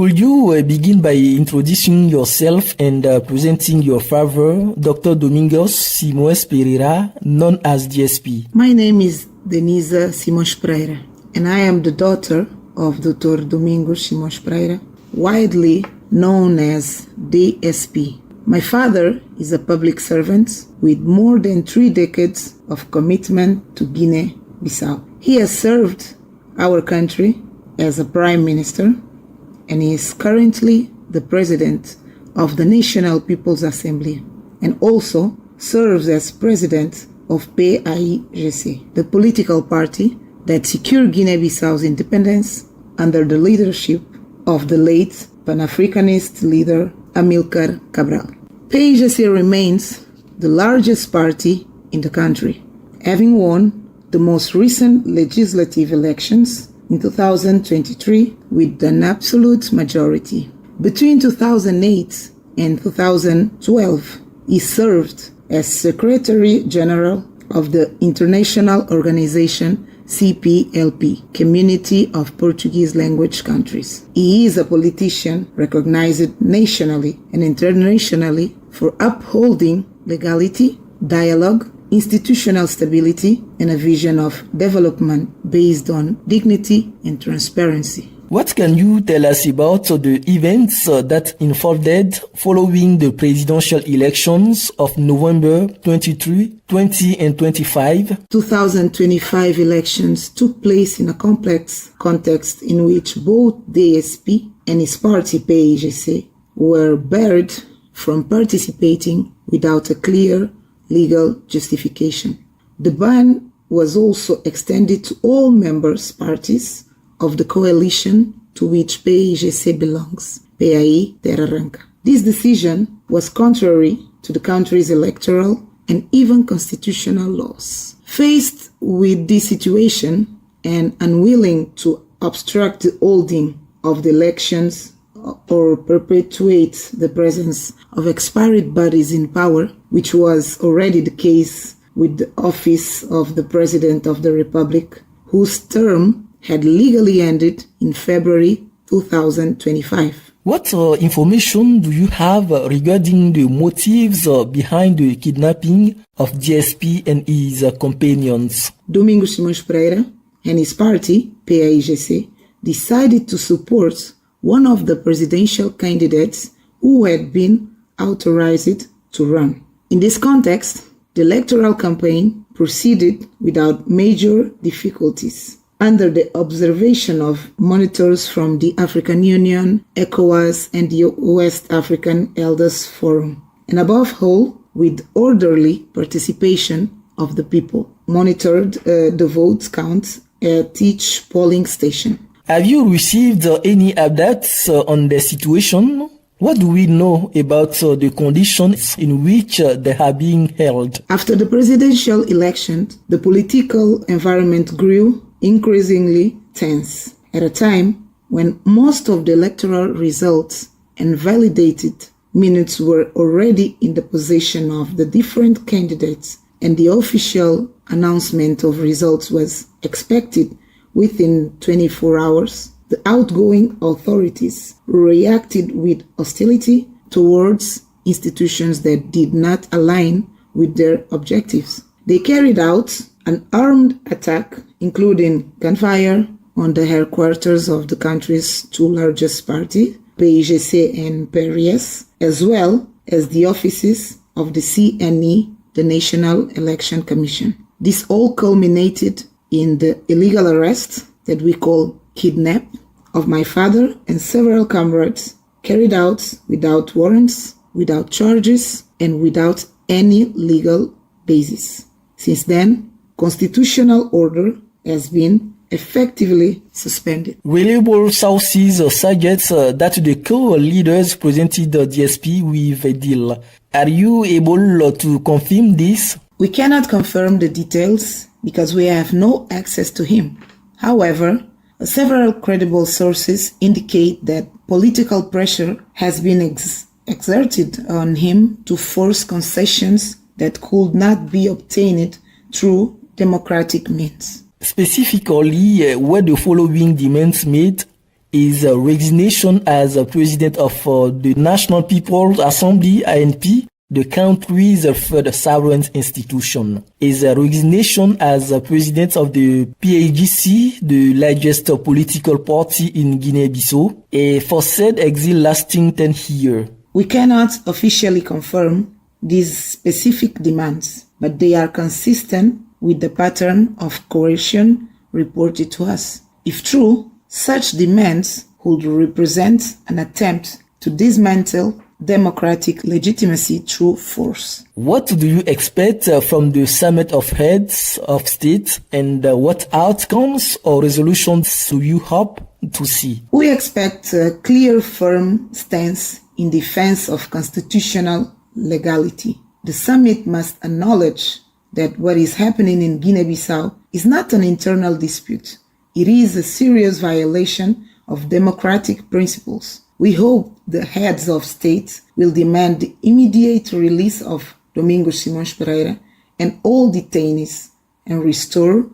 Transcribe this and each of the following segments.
Could you begin by introducing yourself and presenting your father, Dr. Domingos Simões Pereira, known as DSP? My name is Denisa Simões Pereira, and I am the daughter of Dr. Domingos Simões Pereira, widely known as DSP. My father is a public servant with more than 3 decades of commitment to Guinea-Bissau. He has served our country as a prime minister, and he is currently the president of the National People's Assembly, and also serves as president of PAIGC, the political party that secured Guinea-Bissau's independence under the leadership of the late Pan-Africanist leader Amilcar Cabral. PAIGC remains the largest party in the country, having won the most recent legislative elections in 2023 with an absolute majority. Between 2008 and 2012, he served as Secretary General of the international organization CPLP, Community of Portuguese Language Countries. He is a politician recognized nationally and internationally for upholding legality, dialogue, institutional stability, and a vision of development based on dignity and transparency. What can you tell us about the events that unfolded following the presidential elections of November 23, 20 and 25? 2025 elections took place in a complex context in which both DSP and his party PAIGC were barred from participating without a clear legal justification. The ban was also extended to all members parties of the coalition to which PAIGC belongs, PAI Terra Ranca. This decision was contrary to the country's electoral and even constitutional laws. Faced with this situation and unwilling to obstruct the holding of the elections or perpetuate the presence of expired bodies in power, which was already the case with the office of the President of the Republic, whose term had legally ended in February 2025. What information do you have regarding the motives behind the kidnapping of DSP and his companions? Domingos Simões Pereira and his party, PAIGC, decided to support one of the presidential candidates who had been authorized to run. In this context, the electoral campaign proceeded without major difficulties, under the observation of monitors from the African Union, ECOWAS, and the West African Elders Forum, and above all, with orderly participation of the people, monitored the vote count at each polling station. Have you received any updates on the situation? What do we know about the conditions in which they are being held? After the presidential election, the political environment grew increasingly tense at a time when most of the electoral results and validated minutes were already in the possession of the different candidates, and the official announcement of results was expected within 24 hours. The outgoing authorities reacted with hostility towards institutions that did not align with their objectives. They carried out an armed attack, including gunfire, on the headquarters of the country's 2 largest parties, PAIGC and PRS, as well as the offices of the CNE, the National Election Commission. This all culminated in the illegal arrest that we call kidnap of my father and several comrades, carried out without warrants, without charges, and without any legal basis. Since then, constitutional order has been effectively suspended. Reliable sources suggest that the co-leaders presented the DSP with a deal. Are you able to confirm this? We cannot confirm the details because we have no access to him. However, several credible sources indicate that political pressure has been exerted on him to force concessions that could not be obtained through democratic means. Specifically, were the following demands made: His resignation as president of the National People's Assembly, ANP, the country's third sovereign institution. His resignation as president of the PAGC, the largest political party in Guinea-Bissau, a forced exile lasting 10 years. We cannot officially confirm these specific demands, but they are consistent with the pattern of coercion reported to us. If true, such demands would represent an attempt to dismantle democratic legitimacy through force. What do you expect from the summit of heads of state, and what outcomes or resolutions do you hope to see? We expect a clear, firm stance in defense of constitutional legality. The summit must acknowledge that what is happening in Guinea-Bissau is not an internal dispute. It is a serious violation of democratic principles. We hope the heads of state will demand the immediate release of Domingos Simões Pereira and all detainees and restore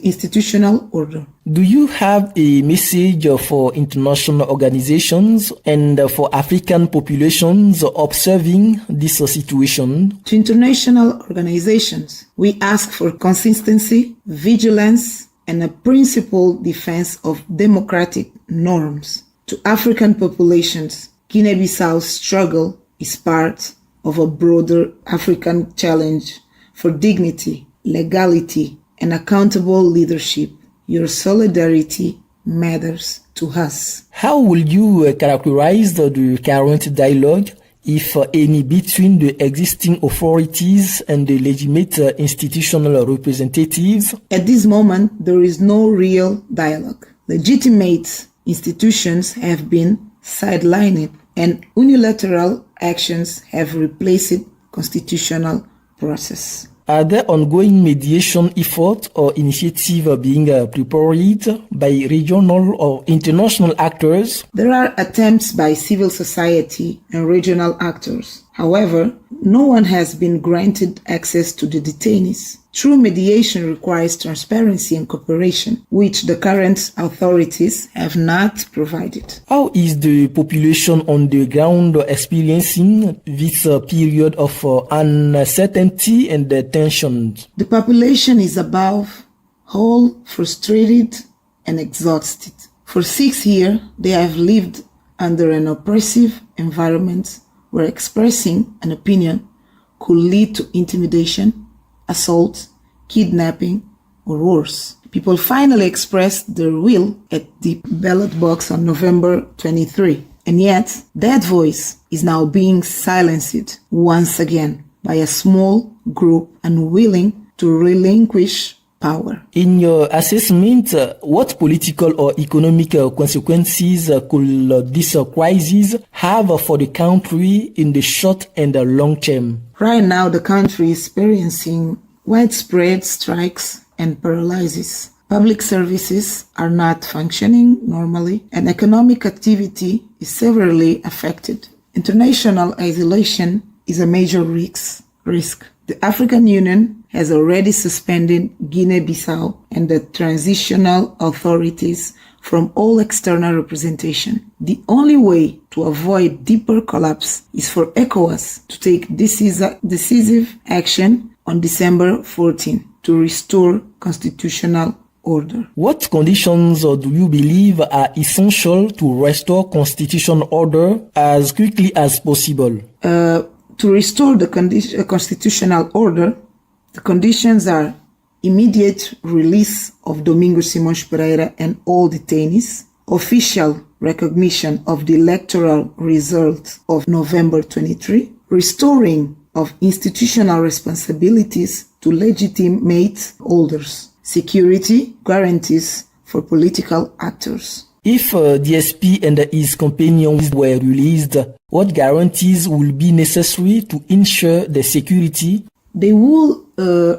institutional order. Do you have a message for international organizations and for African populations observing this situation? To international organizations, we ask for consistency, vigilance, and a principled defense of democratic norms. To African populations, Guinea-Bissau's struggle is part of a broader African challenge for dignity, legality, and accountable leadership. Your solidarity matters to us. How will you characterize the current dialogue, if any, between the existing authorities and the legitimate institutional representatives? At this moment, there is no real dialogue. Legitimate institutions have been sidelined and unilateral actions have replaced constitutional process. Are there ongoing mediation efforts or initiatives being prepared by regional or international actors? There are attempts by civil society and regional actors. However, no one has been granted access to the detainees. True mediation requires transparency and cooperation, which the current authorities have not provided. How is the population on the ground experiencing this period of uncertainty and tension? The population is above all frustrated and exhausted. For 6 years, they have lived under an oppressive environment where expressing an opinion could lead to intimidation, assault, kidnapping, or worse. People finally expressed their will at the ballot box on November 23. And yet, that voice is now being silenced once again by a small group unwilling to relinquish power. In your assessment, what political or economic consequences could this crisis have for the country in the short and the long term? Right now, the country is experiencing widespread strikes and paralysis. Public services are not functioning normally, and economic activity is severely affected. International isolation is a major risk. The African Union has already suspended Guinea-Bissau and the transitional authorities from all external representation. The only way to avoid deeper collapse is for ECOWAS to take decisive action on December 14 to restore constitutional order. What conditions do you believe are essential to restore constitutional order as quickly as possible? To restore the constitutional order, the conditions are immediate release of Domingos Simões Pereira and all detainees, official recognition of the electoral results of November 23, restoring of institutional responsibilities to legitimate holders, security guarantees for political actors. If DSP and his companions were released, what guarantees will be necessary to ensure the security? They will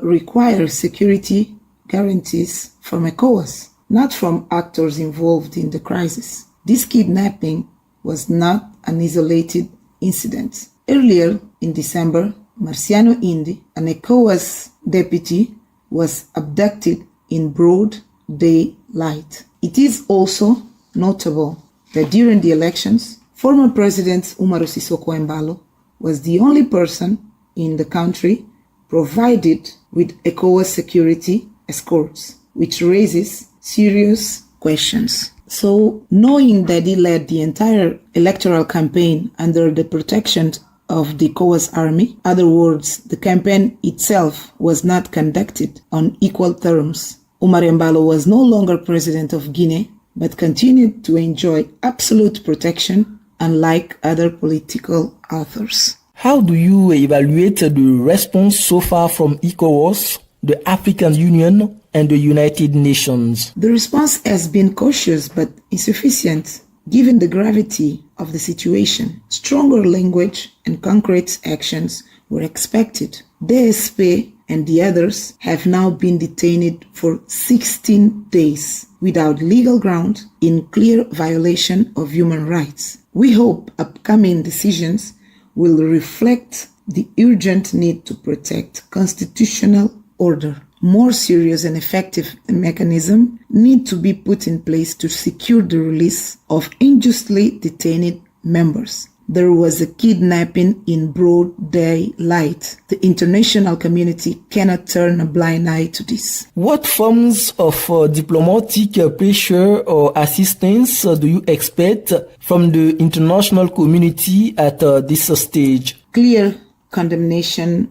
require security guarantees from ECOWAS, not from actors involved in the crisis. This kidnapping was not an isolated incident. Earlier in December, Marciano Indy, an ECOWAS deputy, was abducted in broad daylight. It is also notable that during the elections, former President Umaru Sissoco Embalo was the only person in the country provided with ECOWAS security escorts, which raises serious questions. So, knowing that he led the entire electoral campaign under the protection of the ECOWAS army, in other words, the campaign itself was not conducted on equal terms, Umar Embalo was no longer president of Guinea, but continued to enjoy absolute protection, unlike other political authors. How do you evaluate the response so far from ECOWAS, the African Union, and the United Nations? The response has been cautious but insufficient, given the gravity of the situation. Stronger language and concrete actions were expected. DSP and the others have now been detained for 16 days without legal ground, in clear violation of human rights. We hope upcoming decisions will reflect the urgent need to protect constitutional order. More serious and effective mechanisms need to be put in place to secure the release of unjustly detained members. There was a kidnapping in broad daylight. The international community cannot turn a blind eye to this. What forms of diplomatic pressure or assistance do you expect from the international community at this stage? Clear condemnation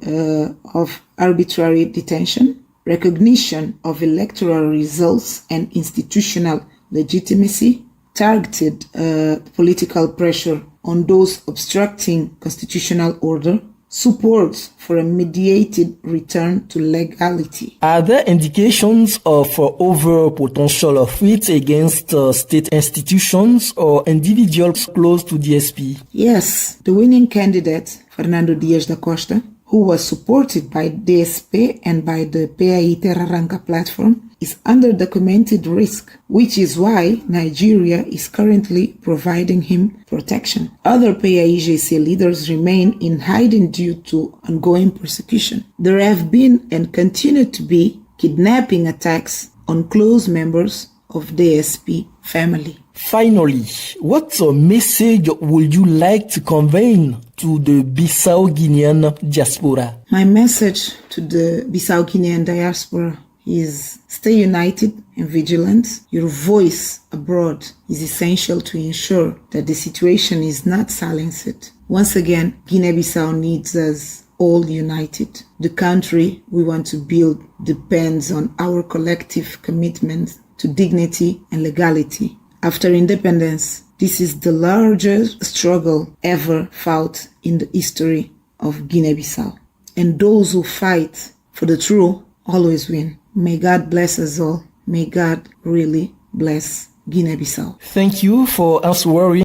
of arbitrary detention, recognition of electoral results and institutional legitimacy, targeted political pressure on those obstructing constitutional order, support for a mediated return to legality. Are there indications of over potential threats against state institutions or individuals close to DSP? Yes, the winning candidate, Fernando Dias da Costa, who was supported by DSP and by the PAI Terra Arranca platform, is under documented risk, which is why Nigeria is currently providing him protection. Other PAIGC leaders remain in hiding due to ongoing persecution. There have been and continue to be kidnapping attacks on close members of DSP family. Finally, what message would you like to convey to the Bissau-Guinean diaspora? My message to the Bissau-Guinean diaspora is stay united and vigilant. Your voice abroad is essential to ensure that the situation is not silenced. Once again, Guinea-Bissau needs us all united. The country we want to build depends on our collective commitment to dignity and legality. After independence, this is the largest struggle ever fought in the history of Guinea-Bissau. And those who fight for the truth always win. May God bless us all. May God really bless Guinea-Bissau. Thank you for answering